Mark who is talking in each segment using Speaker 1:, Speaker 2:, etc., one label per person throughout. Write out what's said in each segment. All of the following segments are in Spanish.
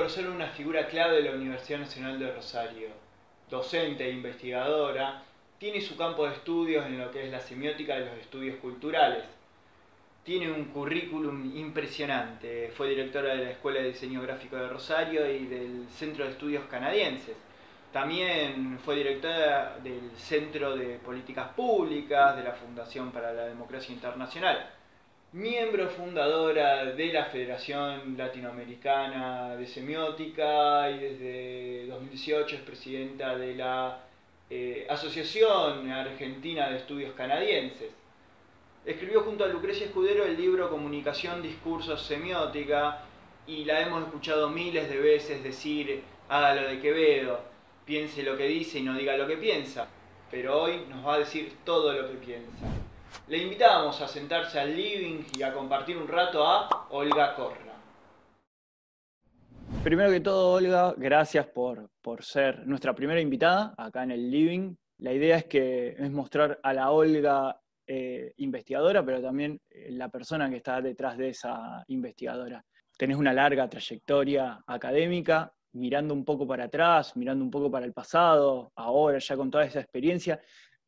Speaker 1: conocer una figura clave de la Universidad Nacional de Rosario, docente e investigadora. Tiene su campo de estudios en lo que es la semiótica de los estudios culturales. Tiene un currículum impresionante. Fue directora de la Escuela de Diseño Gráfico de Rosario y del Centro de Estudios Canadienses. También fue directora del Centro de Políticas Públicas de la Fundación para la Democracia Internacional. Miembro fundadora de la Federación Latinoamericana de Semiótica y desde 2018 es presidenta de la Asociación Argentina de Estudios Canadienses. Escribió junto a Lucrecia Escudero el libro Comunicación, Discurso, Semiótica y la hemos escuchado miles de veces decir: haga lo de Quevedo, piense lo que dice y no diga lo que piensa. Pero hoy nos va a decir todo lo que piensa. Le invitamos a sentarse al living y a compartir un rato a Olga Corra. Primero que todo, Olga, gracias por ser nuestra primera invitada acá en el living. La idea es mostrar a la Olga investigadora, pero también la persona que está detrás de esa investigadora. Tenés una larga trayectoria académica, mirando un poco para atrás, mirando un poco para el pasado, ahora ya con toda esa experiencia.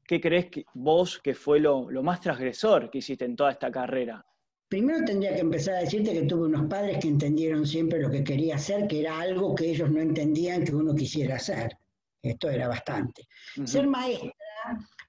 Speaker 1: ¿Qué crees vos que fue lo más transgresor que hiciste en toda esta carrera?
Speaker 2: Primero tendría que empezar a decirte que tuve unos padres que entendieron siempre lo que quería hacer, que era algo que ellos no entendían que uno quisiera hacer. Esto era bastante. Ser maestra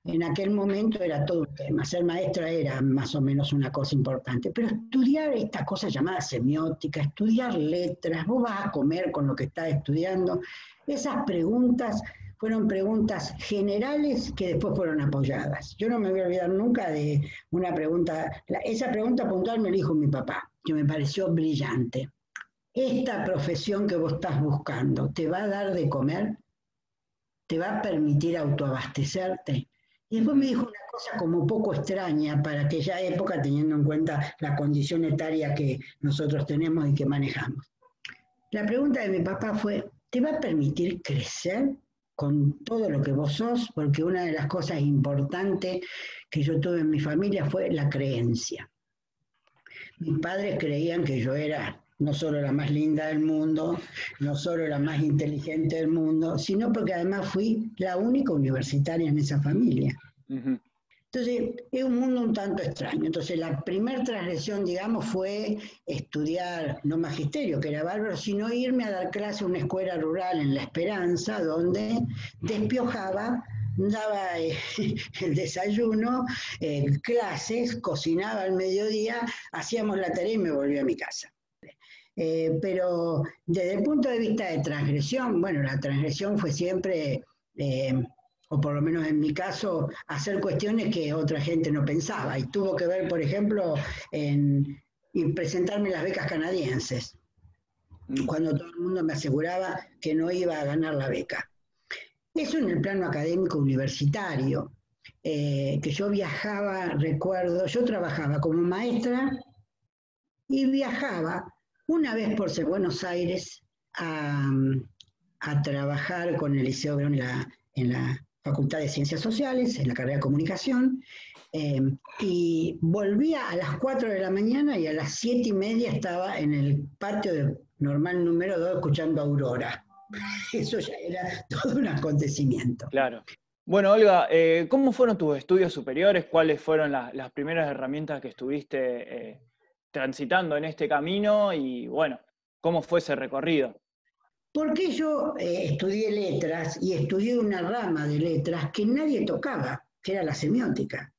Speaker 2: en aquel momento era todo un tema. Ser maestra era más o menos una cosa importante. Pero estudiar esta cosa llamada semiótica, estudiar letras, vos vas a comer con lo que estás estudiando, esas preguntas fueron preguntas generales que después fueron apoyadas. Yo no me voy a olvidar nunca de una pregunta, esa pregunta puntual me la dijo mi papá, que me pareció brillante. ¿Esta profesión que vos estás buscando te va a dar de comer? ¿Te va a permitir autoabastecerte? Y después me dijo una cosa como poco extraña para aquella época, teniendo en cuenta la condición etaria que nosotros tenemos y que manejamos. La pregunta de mi papá fue: ¿te va a permitir crecer con todo lo que vos sos? Porque una de las cosas importantes que yo tuve en mi familia fue la creencia. Mis padres creían que yo era no solo la más linda del mundo, no solo la más inteligente del mundo, sino porque además fui la única universitaria en esa familia. Entonces, es un mundo un tanto extraño. Entonces, la primera transgresión, digamos, fue estudiar, no magisterio, que era bárbaro, sino irme a dar clase a una escuela rural en La Esperanza, donde despiojaba, daba el desayuno, clases, cocinaba al mediodía, hacíamos la tarea y me volví a mi casa. Pero desde el punto de vista de transgresión, bueno, la transgresión fue siempre... o por lo menos en mi caso, hacer cuestiones que otra gente no pensaba. Y tuvo que ver, por ejemplo, en presentarme las becas canadienses, cuando todo el mundo me aseguraba que no iba a ganar la beca. Eso en el plano académico universitario, que yo viajaba, recuerdo, yo trabajaba como maestra y viajaba una vez por Buenos Aires a trabajar con el Liceo Verón en la Facultad de Ciencias Sociales, en la carrera de Comunicación, y volvía a las 4 de la mañana y a las 7:30 estaba en el patio normal número 2 escuchando Aurora. Eso ya era todo un acontecimiento.
Speaker 1: Claro. Bueno, Olga, ¿cómo fueron tus estudios superiores? ¿Cuáles fueron las primeras herramientas que estuviste transitando en este camino? Y bueno, ¿cómo fue ese recorrido?
Speaker 2: Porque yo estudié letras y estudié una rama de letras que nadie tocaba, que era la semiótica.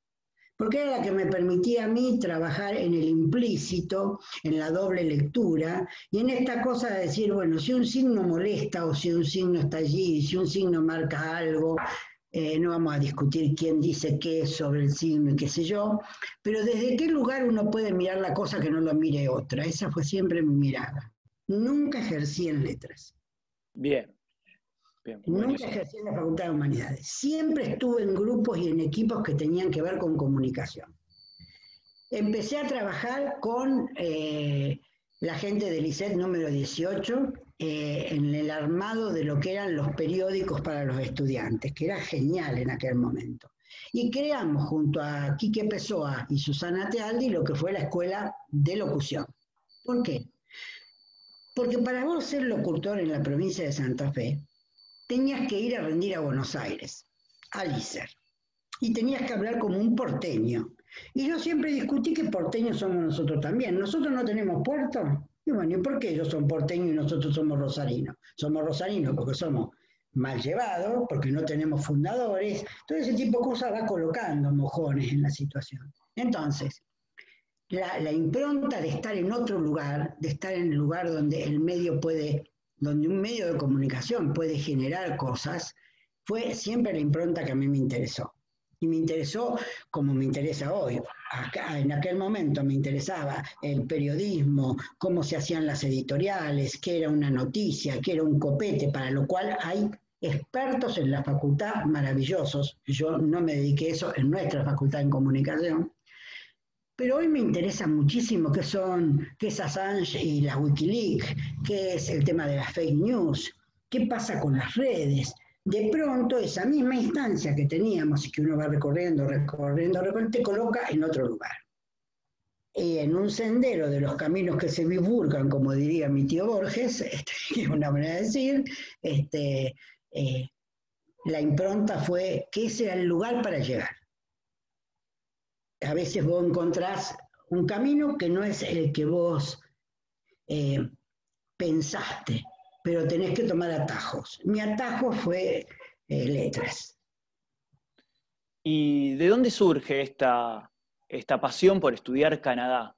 Speaker 2: Porque era la que me permitía a mí trabajar en el implícito, en la doble lectura, y en esta cosa de decir, bueno, si un signo molesta o si un signo está allí, si un signo marca algo, no vamos a discutir quién dice qué sobre el signo y qué sé yo, pero desde qué lugar uno puede mirar la cosa que no lo mire otra. Esa fue siempre mi mirada. Nunca ejercí en letras.
Speaker 1: Bien.
Speaker 2: Nunca ejercí en la Facultad de Humanidades. Siempre estuve en grupos y en equipos que tenían que ver con comunicación. Empecé a trabajar con la gente del ISET número 18 en el armado de lo que eran los periódicos para los estudiantes, que era genial en aquel momento. Y creamos junto a Quique Pessoa y Susana Tealdi lo que fue la Escuela de Locución. ¿Por qué? Porque para vos ser locutor en la provincia de Santa Fe, tenías que ir a rendir a Buenos Aires, al ISER, y tenías que hablar como un porteño. Y yo siempre discutí que porteños somos nosotros también. Nosotros no tenemos puerto. Y bueno, ¿y por qué ellos son porteños y nosotros somos rosarinos? Somos rosarinos porque somos mal llevados, porque no tenemos fundadores. Todo ese tipo de cosas va colocando mojones en la situación. Entonces, la impronta de estar en otro lugar, de estar en el lugar donde el medio puede, donde un medio de comunicación puede generar cosas, fue siempre la impronta que a mí me interesó. Y me interesó como me interesa hoy. Acá, en aquel momento me interesaba el periodismo, cómo se hacían las editoriales, qué era una noticia, qué era un copete, para lo cual hay expertos en la facultad maravillosos. Yo no me dediqué a eso en nuestra facultad en comunicación, pero hoy me interesa muchísimo qué es Assange y la Wikileaks, qué es el tema de las fake news, qué pasa con las redes. De pronto esa misma instancia que teníamos y que uno va recorriendo, te coloca en otro lugar. Y en un sendero de los caminos que se bifurcan, como diría mi tío Borges, que es una manera de decir, la impronta fue que ese era el lugar para llegar. A veces vos encontrás un camino que no es el que vos pensaste, pero tenés que tomar atajos. Mi atajo fue letras.
Speaker 1: ¿Y de dónde surge esta pasión por estudiar Canadá?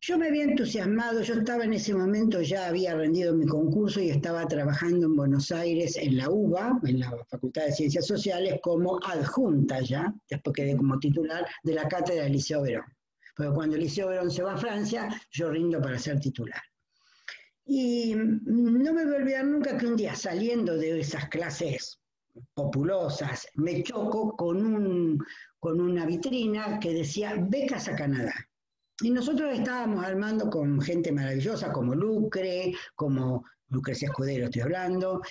Speaker 2: Yo me había entusiasmado, yo estaba en ese momento, ya había rendido mi concurso y estaba trabajando en Buenos Aires, en la UBA, en la Facultad de Ciencias Sociales, como adjunta ya, después quedé como titular de la cátedra del Liceo Verón. Porque cuando el Liceo Verón se va a Francia, yo rindo para ser titular. Y no me voy a olvidar nunca que un día, saliendo de esas clases populosas, me choco con una vitrina que decía becas a Canadá. Y nosotros estábamos armando con gente maravillosa como como Lucrecia Escudero estoy hablando,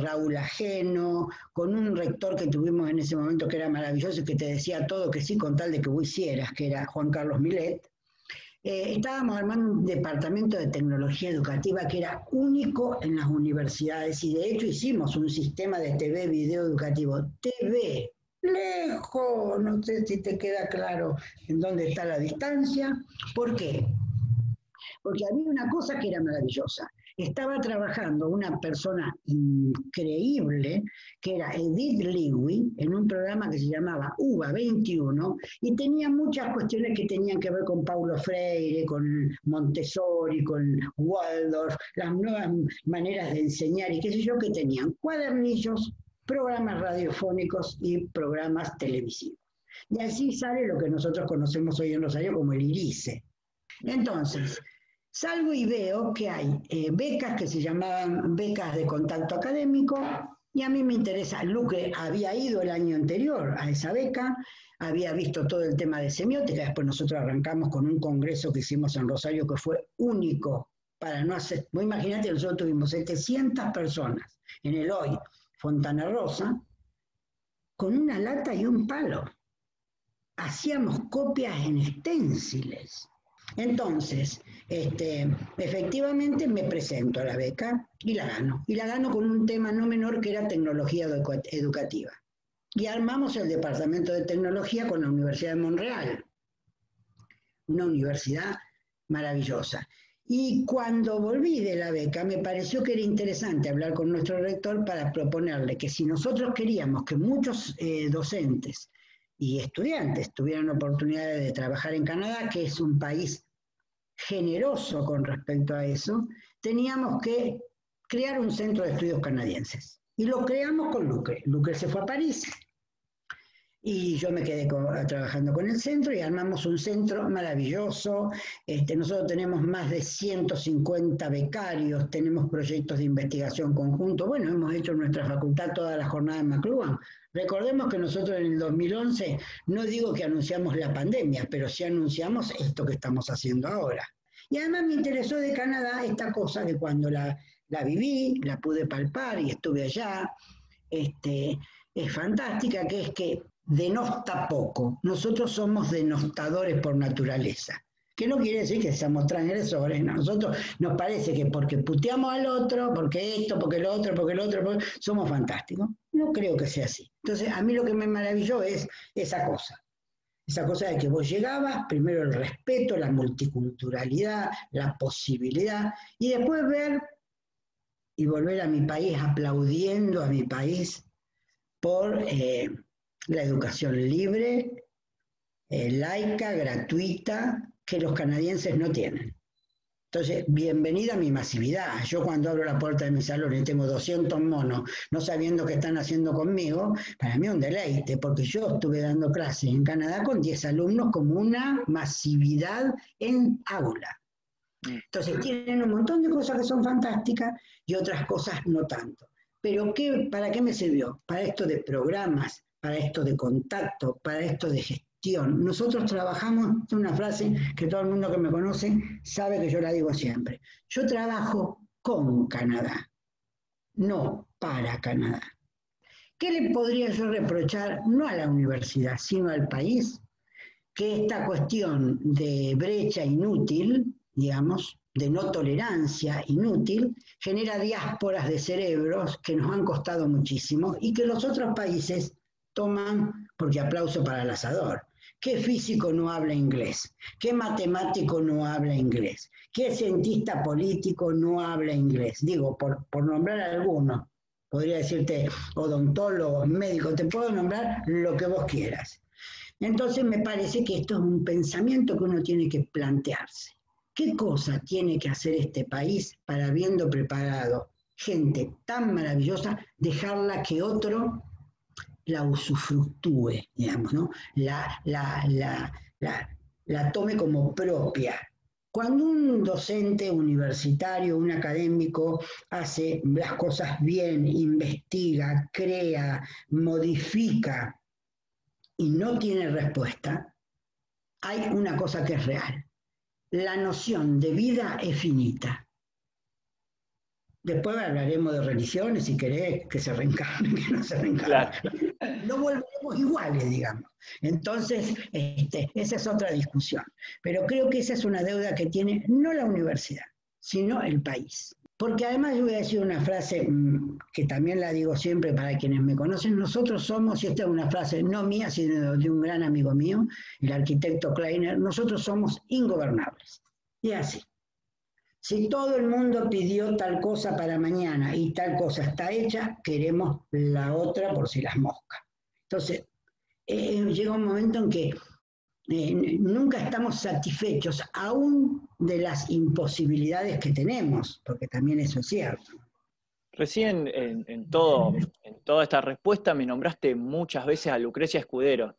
Speaker 2: Raúl Ajeno, con un rector que tuvimos en ese momento que era maravilloso y que te decía todo que sí con tal de que vos hicieras, que era Juan Carlos Milet. Estábamos armando un departamento de tecnología educativa que era único en las universidades y de hecho hicimos un sistema de TV, video educativo, TV, lejos, no sé si te queda claro en dónde está la distancia. ¿Por qué? Porque había una cosa que era maravillosa. Estaba trabajando una persona increíble, que era Edith Lewy, en un programa que se llamaba UBA 21, y tenía muchas cuestiones que tenían que ver con Paulo Freire, con Montessori, con Waldorf, las nuevas maneras de enseñar y qué sé yo, que tenían cuadernillos, programas radiofónicos y programas televisivos. Y así sale lo que nosotros conocemos hoy en Rosario como el IRICE. Entonces, salgo y veo que hay becas que se llamaban becas de contacto académico, y a mí me interesa. Luque había ido el año anterior a esa beca, había visto todo el tema de semiótica, después nosotros arrancamos con un congreso que hicimos en Rosario que fue único, para no hacer, vos imaginate, nosotros tuvimos 700 personas en el hoy Fontana Rosa, con una lata y un palo. Hacíamos copias en esténciles. Entonces, efectivamente me presento a la beca y la gano. Y la gano con un tema no menor que era tecnología educativa. Y armamos el departamento de tecnología con la Universidad de Montreal, una universidad maravillosa. Y cuando volví de la beca, me pareció que era interesante hablar con nuestro rector para proponerle que si nosotros queríamos que muchos docentes y estudiantes tuvieran oportunidades de trabajar en Canadá, que es un país generoso con respecto a eso, teníamos que crear un centro de estudios canadienses. Y lo creamos con Lucre. Lucre se fue a París y yo me quedé trabajando con el centro y armamos un centro maravilloso. Nosotros tenemos más de 150 becarios, tenemos proyectos de investigación conjuntos. Bueno, hemos hecho en nuestra facultad toda la jornada en McLuhan. Recordemos que nosotros en el 2011, no digo que anunciamos la pandemia, pero sí anunciamos esto que estamos haciendo ahora. Y además me interesó de Canadá esta cosa de cuando la viví, la pude palpar y estuve allá, es fantástica, que es que denosta poco. Nosotros somos denostadores por naturaleza. Que no quiere decir que seamos transgresores, ¿no? Nosotros nos parece que porque puteamos al otro, porque esto, porque lo otro, somos fantásticos. No creo que sea así. Entonces, a mí lo que me maravilló es esa cosa de que vos llegabas, primero el respeto, la multiculturalidad, la posibilidad, y después ver y volver a mi país aplaudiendo a mi país por la educación libre, laica, gratuita, que los canadienses no tienen. Entonces, bienvenida a mi masividad. Yo cuando abro la puerta de mi salón y tengo 200 monos, no sabiendo qué están haciendo conmigo, para mí es un deleite, porque yo estuve dando clases en Canadá con 10 alumnos como una masividad en aula. Entonces, tienen un montón de cosas que son fantásticas y otras cosas no tanto. Pero ¿para qué me sirvió? Para esto de programas, para esto de contacto, para esto de gestión. Nosotros trabajamos, es una frase que todo el mundo que me conoce sabe que yo la digo siempre. Yo trabajo con Canadá, no para Canadá. ¿Qué le podría yo reprochar, no a la universidad, sino al país? Que esta cuestión de brecha inútil, digamos, de no tolerancia inútil, genera diásporas de cerebros que nos han costado muchísimo y que los otros países toman porque aplauso para el asador. ¿Qué físico no habla inglés? ¿Qué matemático no habla inglés? ¿Qué cientista político no habla inglés? Digo, por nombrar algunos. Podría decirte odontólogos, médicos, te puedo nombrar lo que vos quieras. Entonces me parece que esto es un pensamiento que uno tiene que plantearse. ¿Qué cosa tiene que hacer este país para, habiendo preparado gente tan maravillosa, dejarla que otro la usufructúe, digamos, ¿no? La tome como propia? Cuando un docente universitario, un académico, hace las cosas bien, investiga, crea, modifica, y no tiene respuesta, hay una cosa que es real. La noción de vida es finita. Después hablaremos de religiones, si querés, que se reencarnen, que no se reencarnen. Claro. No volveremos iguales, digamos. Entonces, esa es otra discusión. Pero creo que esa es una deuda que tiene no la universidad, sino el país. Porque además yo voy a decir una frase que también la digo siempre para quienes me conocen. Nosotros somos, y esta es una frase no mía, sino de un gran amigo mío, el arquitecto Kleiner, nosotros somos ingobernables. Y así. Si todo el mundo pidió tal cosa para mañana y tal cosa está hecha, queremos la otra por si las moscas. Entonces, llega un momento en que nunca estamos satisfechos, aún de las imposibilidades que tenemos, porque también eso es cierto.
Speaker 1: Recién en toda esta respuesta me nombraste muchas veces a Lucrecia Escudero.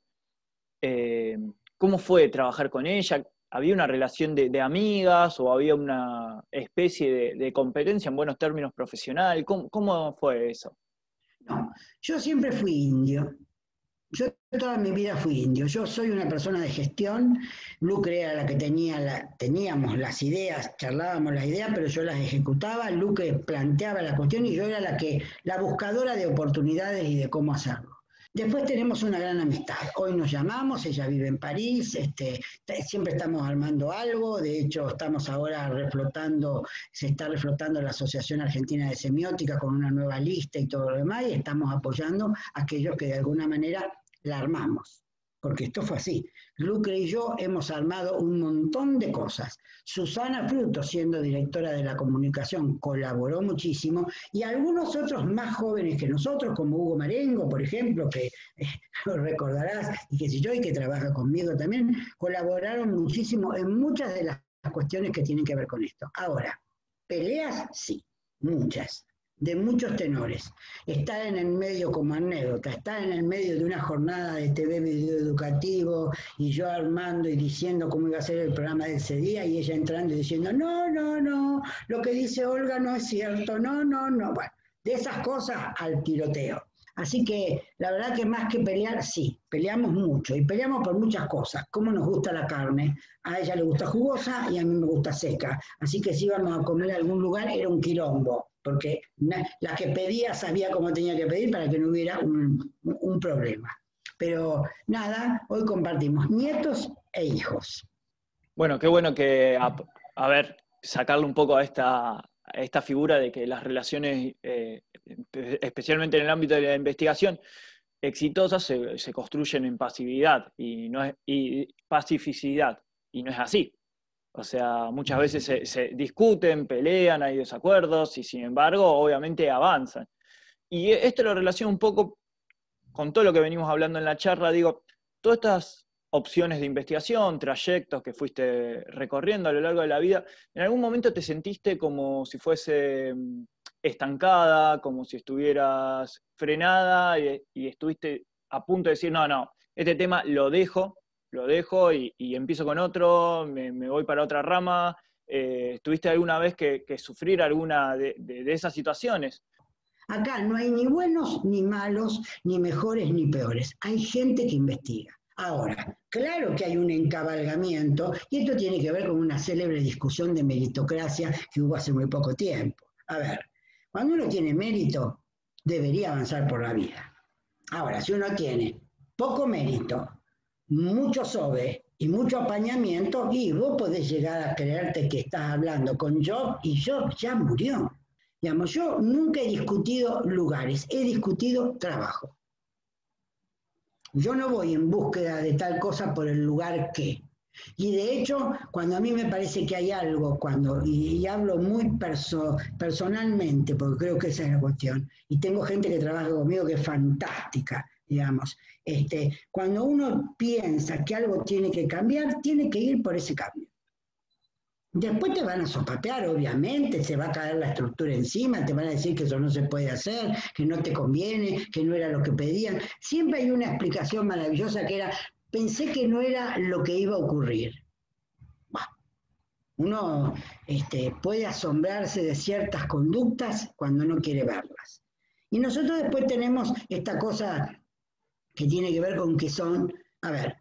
Speaker 1: ¿Cómo fue trabajar con ella? ¿Había una relación de amigas o había una especie de competencia en buenos términos profesional? ¿Cómo fue eso?
Speaker 2: No, yo siempre fui indio. Yo toda mi vida fui indio. Yo soy una persona de gestión. Lucre era la que teníamos las ideas, charlábamos las ideas, pero yo las ejecutaba. Lucre planteaba la cuestión y yo era la buscadora de oportunidades y de cómo hacerlo. Después tenemos una gran amistad. Hoy nos llamamos, ella vive en París, siempre estamos armando algo. De hecho, estamos ahora se está reflotando la Asociación Argentina de Semiótica con una nueva lista y todo lo demás, y estamos apoyando a aquellos que de alguna manera la armamos. Porque esto fue así. Lucre y yo hemos armado un montón de cosas. Susana Fruto, siendo directora de la comunicación, colaboró muchísimo, y algunos otros más jóvenes que nosotros, como Hugo Marengo, por ejemplo, que lo recordarás, y que si yo, y que trabaja conmigo también, colaboraron muchísimo en muchas de las cuestiones que tienen que ver con esto. Ahora, peleas, sí, muchas. De muchos tenores. Estar en el medio como anécdota, estar en el medio de una jornada de TV video educativo y yo armando y diciendo cómo iba a ser el programa de ese día y ella entrando y diciendo no, lo que dice Olga no es cierto, no. Bueno, de esas cosas al tiroteo. Así que la verdad que más que pelear, sí, peleamos mucho y peleamos por muchas cosas. Cómo nos gusta la carne, a ella le gusta jugosa y a mí me gusta seca. Así que si íbamos a comer a algún lugar era un quilombo, porque la que pedía sabía cómo tenía que pedir para que no hubiera un problema. Pero nada, hoy compartimos nietos e hijos.
Speaker 3: Bueno, qué bueno que, a ver, sacarle un poco a esta figura de que las relaciones, especialmente en el ámbito de la investigación, exitosas se construyen en pasividad y pacificidad, y no es así. O sea, muchas veces se discuten, pelean, hay desacuerdos, y sin embargo, obviamente avanzan. Y esto lo relaciona un poco con todo lo que venimos hablando en la charla, digo, todas estas opciones de investigación, trayectos que fuiste recorriendo a lo largo de la vida, ¿en algún momento te sentiste como si fuese estancada, como si estuvieras frenada y estuviste a punto de decir, no, no, este tema lo dejo y empiezo con otro, me voy para otra rama? ¿Tuviste alguna vez que sufrir alguna de esas situaciones?
Speaker 2: Acá no hay ni buenos, ni malos, ni mejores, ni peores. Hay gente que investiga. Ahora, claro que hay un encabalgamiento, y esto tiene que ver con una célebre discusión de meritocracia que hubo hace muy poco tiempo. A ver, cuando uno tiene mérito, debería avanzar por la vida. Ahora, si uno tiene poco mérito, mucho sobre y mucho apañamiento, y vos podés llegar a creerte que estás hablando con Job, y Job ya murió. Digamos, yo nunca he discutido lugares, he discutido trabajo. Yo no voy en búsqueda de tal cosa por el lugar que. Y de hecho, cuando a mí me parece que hay algo, y hablo muy personalmente, porque creo que esa es la cuestión, y tengo gente que trabaja conmigo que es fantástica, digamos, cuando uno piensa que algo tiene que cambiar, tiene que ir por ese cambio. Después te van a sopapear, obviamente, se va a caer la estructura encima, te van a decir que eso no se puede hacer, que no te conviene, que no era lo que pedían. Siempre hay una explicación maravillosa que era, pensé que no era lo que iba a ocurrir. Bah, uno puede asombrarse de ciertas conductas cuando no quiere verlas. Y nosotros después tenemos esta cosa que tiene que ver con que son, a ver,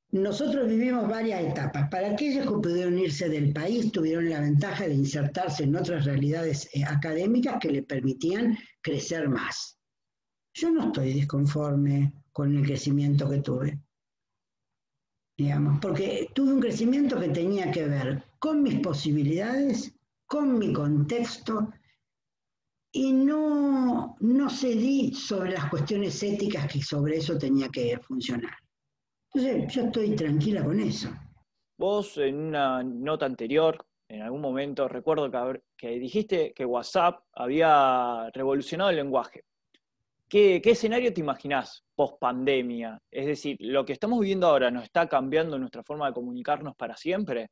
Speaker 2: nosotros vivimos varias etapas. Para aquellos que pudieron irse del país, tuvieron la ventaja de insertarse en otras realidades académicas que les permitían crecer más. Yo no estoy disconforme con el crecimiento que tuve, digamos, porque tuve un crecimiento que tenía que ver con mis posibilidades, con mi contexto, y no cedí sobre las cuestiones éticas que sobre eso tenía que funcionar. Entonces, yo estoy tranquila con eso.
Speaker 3: Vos en una nota anterior, en algún momento, recuerdo que dijiste que WhatsApp había revolucionado el lenguaje. ¿Qué escenario te imaginás post pandemia? Es decir, ¿lo que estamos viviendo ahora nos está cambiando nuestra forma de comunicarnos para siempre?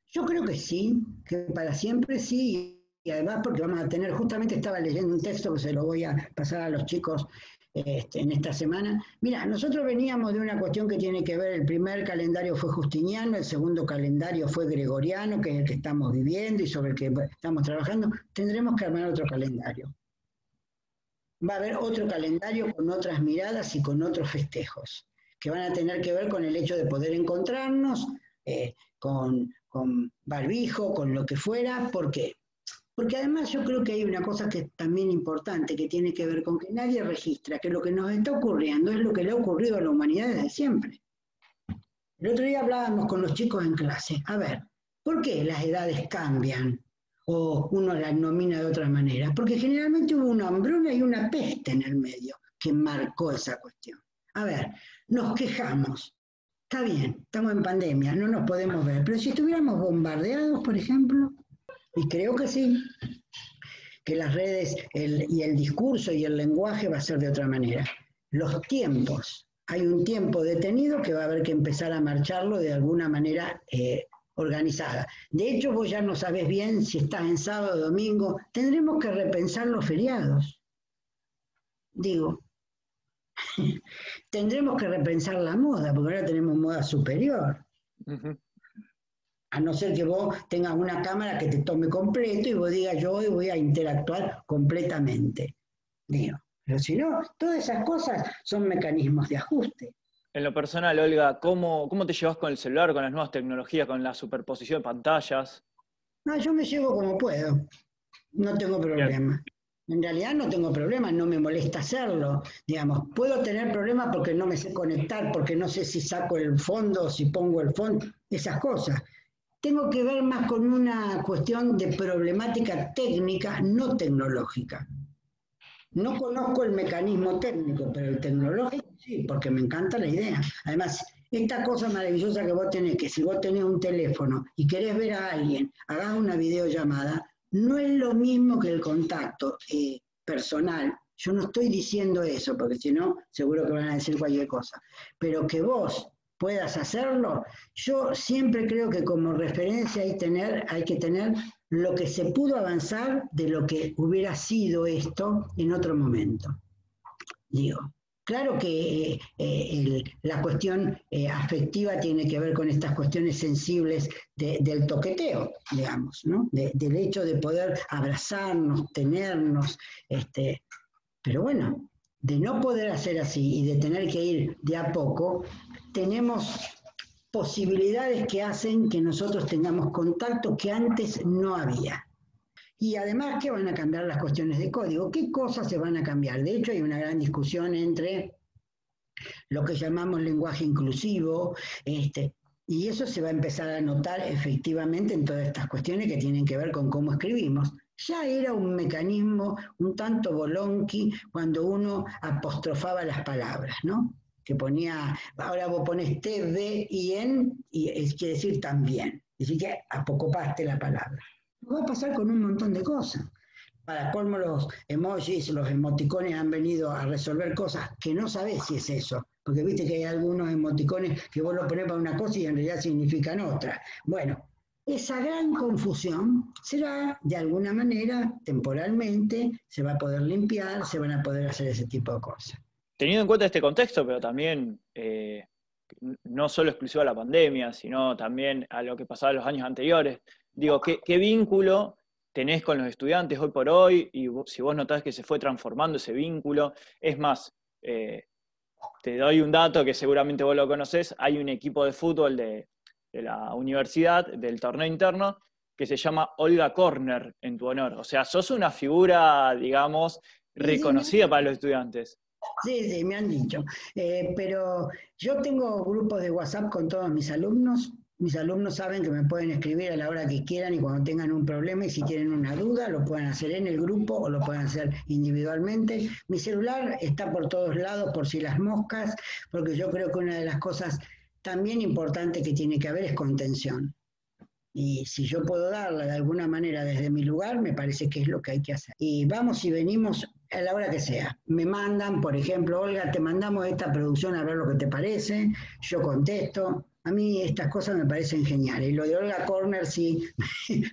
Speaker 2: Yo creo que sí, que para siempre sí, y además porque vamos a tener, justamente estaba leyendo un texto que se lo voy a pasar a los chicos en esta semana. Mira, nosotros veníamos de una cuestión que tiene que ver, el primer calendario fue justiniano, el segundo calendario fue gregoriano, que es el que estamos viviendo y sobre el que estamos trabajando. Tendremos que armar otro calendario. Va a haber otro calendario con otras miradas y con otros festejos, que van a tener que ver con el hecho de poder encontrarnos, con barbijo, con lo que fuera. ¿Por qué? Porque además yo creo que hay una cosa que es también importante, que tiene que ver con que nadie registra que lo que nos está ocurriendo es lo que le ha ocurrido a la humanidad desde siempre. El otro día hablábamos con los chicos en clase, a ver, ¿por qué las edades cambian? O uno las nomina de otra manera, porque generalmente hubo una hambruna y una peste en el medio que marcó esa cuestión. A ver, nos quejamos, está bien, estamos en pandemia, no nos podemos ver, pero si estuviéramos bombardeados, por ejemplo, y creo que sí, que las redes y el discurso y el lenguaje va a ser de otra manera. Los tiempos, hay un tiempo detenido que va a haber que empezar a marcharlo de alguna manera organizada. De hecho, vos ya no sabés bien si estás en sábado o domingo. Tendremos que repensar los feriados. Digo, tendremos que repensar la moda, porque ahora tenemos moda superior. A no ser que vos tengas una cámara que te tome completo y vos digas, yo hoy voy a interactuar completamente. Digo, pero si no, todas esas cosas son mecanismos de ajuste.
Speaker 3: En lo personal, Olga, ¿cómo te llevas con el celular, con las nuevas tecnologías, con la superposición de pantallas?
Speaker 2: No, yo me llevo como puedo, no tengo problema. En realidad no tengo problema, no me molesta hacerlo. Digamos, puedo tener problemas porque no me sé conectar, porque no sé si saco el fondo, si pongo el fondo, esas cosas. tengo que ver más con una cuestión de problemática técnica, no tecnológica. No conozco el mecanismo técnico, pero el tecnológico sí, porque me encanta la idea. Además, esta cosa maravillosa que vos tenés, que si vos tenés un teléfono y querés ver a alguien, hagas una videollamada, no es lo mismo que el contacto personal. Yo no estoy diciendo eso, porque si no, seguro que van a decir cualquier cosa. Pero que vos puedas hacerlo, yo siempre creo que como referencia hay que tener lo que se pudo avanzar de lo que hubiera sido esto en otro momento. Digo, claro que la cuestión afectiva tiene que ver con estas cuestiones sensibles del toqueteo, digamos, ¿no? Del hecho de poder abrazarnos, tenernos, pero bueno, de no poder hacer así y de tener que ir de a poco, tenemos posibilidades que hacen que nosotros tengamos contacto que antes no había. Y además que van a cambiar las cuestiones de código. ¿Qué cosas se van a cambiar? De hecho, hay una gran discusión entre lo que llamamos lenguaje inclusivo, y eso se va a empezar a notar efectivamente en todas estas cuestiones que tienen que ver con cómo escribimos. Ya era un mecanismo un tanto bolonqui cuando uno apostrofaba las palabras, ¿no? Que ponía, ahora vos pones T, B y N, y quiere decir también. Es decir, que apocopaste la palabra. Va a pasar con un montón de cosas. Para colmo, los emojis, los emoticones han venido a resolver cosas que no sabés si es eso. Porque viste que hay algunos emoticones que vos lo ponés para una cosa y en realidad significan otra. Bueno, esa gran confusión será, de alguna manera, temporalmente, se va a poder limpiar, se van a poder hacer ese tipo de cosas.
Speaker 3: Teniendo en cuenta este contexto, pero también no solo exclusivo a la pandemia, sino también a lo que pasaba en los años anteriores, digo, ¿qué vínculo tenés con los estudiantes hoy por hoy? Y si vos notás que se fue transformando ese vínculo, es más, te doy un dato que seguramente vos lo conocés, hay un equipo de fútbol de la universidad, del torneo interno, que se llama Olga Corner en tu honor. O sea, sos una figura, digamos, reconocida para los estudiantes.
Speaker 2: Sí, me han dicho. Pero yo tengo grupos de WhatsApp con todos mis alumnos. Mis alumnos saben que me pueden escribir a la hora que quieran y cuando tengan un problema y si tienen una duda lo pueden hacer en el grupo o lo pueden hacer individualmente. Mi celular está por todos lados por si las moscas, porque yo creo que una de las cosas también importantes que tiene que haber es contención. Y si yo puedo darla de alguna manera desde mi lugar, me parece que es lo que hay que hacer. Y vamos y venimos a la hora que sea. Me mandan, por ejemplo, Olga, te mandamos esta producción a ver lo que te parece, yo contesto. A mí estas cosas me parecen geniales. Y lo de Olga Corner sí,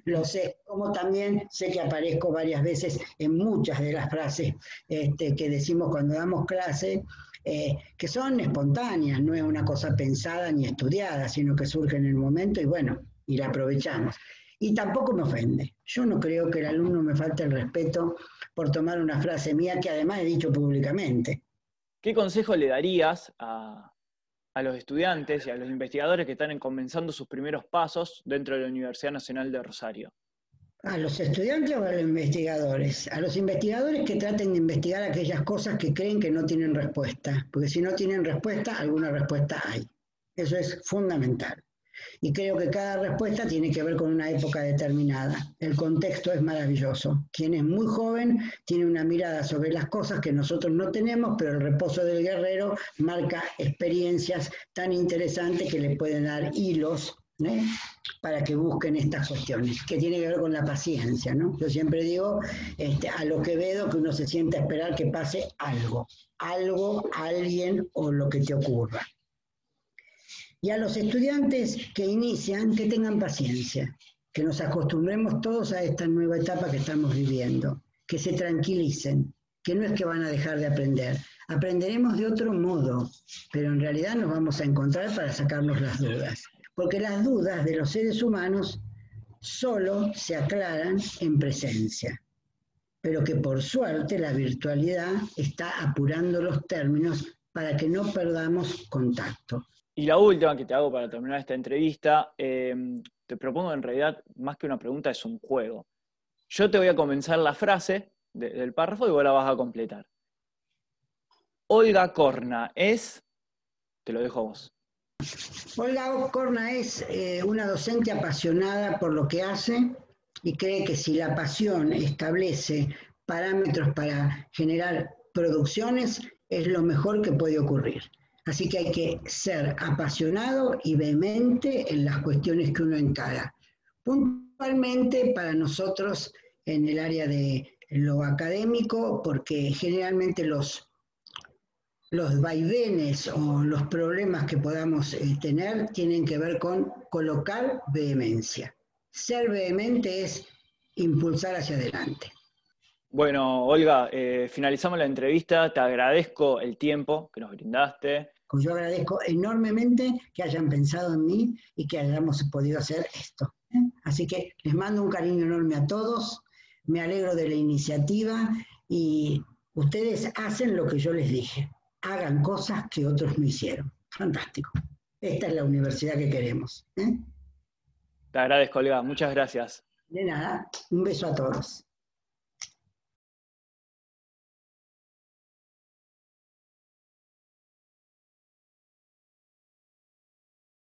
Speaker 2: lo sé. Como también sé que aparezco varias veces en muchas de las frases que decimos cuando damos clase, que son espontáneas, no es una cosa pensada ni estudiada, sino que surge en el momento y bueno, y la aprovechamos. Y tampoco me ofende. Yo no creo que el alumno me falte el respeto por tomar una frase mía que además he dicho públicamente.
Speaker 3: ¿Qué consejo le darías a los estudiantes y a los investigadores que están comenzando sus primeros pasos dentro de la Universidad Nacional de Rosario?
Speaker 2: ¿A los estudiantes o a los investigadores? A los investigadores que traten de investigar aquellas cosas que creen que no tienen respuesta, porque si no tienen respuesta, alguna respuesta hay. Eso es fundamental. Y creo que cada respuesta tiene que ver con una época determinada. El contexto es maravilloso. Quien es muy joven tiene una mirada sobre las cosas que nosotros no tenemos, pero el reposo del guerrero marca experiencias tan interesantes que le pueden dar hilos, para que busquen estas cuestiones, que tiene que ver con la paciencia, ¿no? Yo siempre digo a lo Quevedo que uno se siente a esperar que pase algo, alguien o lo que te ocurra. Y a los estudiantes que inician, que tengan paciencia, que nos acostumbremos todos a esta nueva etapa que estamos viviendo, que se tranquilicen, que no es que van a dejar de aprender, aprenderemos de otro modo, pero en realidad nos vamos a encontrar para sacarnos las dudas, porque las dudas de los seres humanos solo se aclaran en presencia, pero que por suerte la virtualidad está apurando los términos para que no perdamos contacto.
Speaker 3: Y la última que te hago para terminar esta entrevista, te propongo en realidad, más que una pregunta, es un juego. Yo te voy a comenzar la frase del párrafo y vos la vas a completar. Olga Corna es, te lo dejo a vos.
Speaker 2: Olga Occorna es una docente apasionada por lo que hace y cree que si la pasión establece parámetros para generar producciones, es lo mejor que puede ocurrir. Así que hay que ser apasionado y vehemente en las cuestiones que uno encara. Puntualmente para nosotros en el área de lo académico, porque generalmente los vaivenes o los problemas que podamos tener tienen que ver con colocar vehemencia. Ser vehemente es impulsar hacia adelante.
Speaker 3: Bueno, Olga, finalizamos la entrevista. Te agradezco el tiempo que nos brindaste.
Speaker 2: Pues yo agradezco enormemente que hayan pensado en mí y que hayamos podido hacer esto. Así que les mando un cariño enorme a todos. Me alegro de la iniciativa y ustedes hacen lo que yo les dije. Hagan cosas que otros no hicieron. Fantástico. Esta es la universidad que queremos.
Speaker 3: Te agradezco, Olga. Muchas gracias.
Speaker 2: De nada, un beso a todos.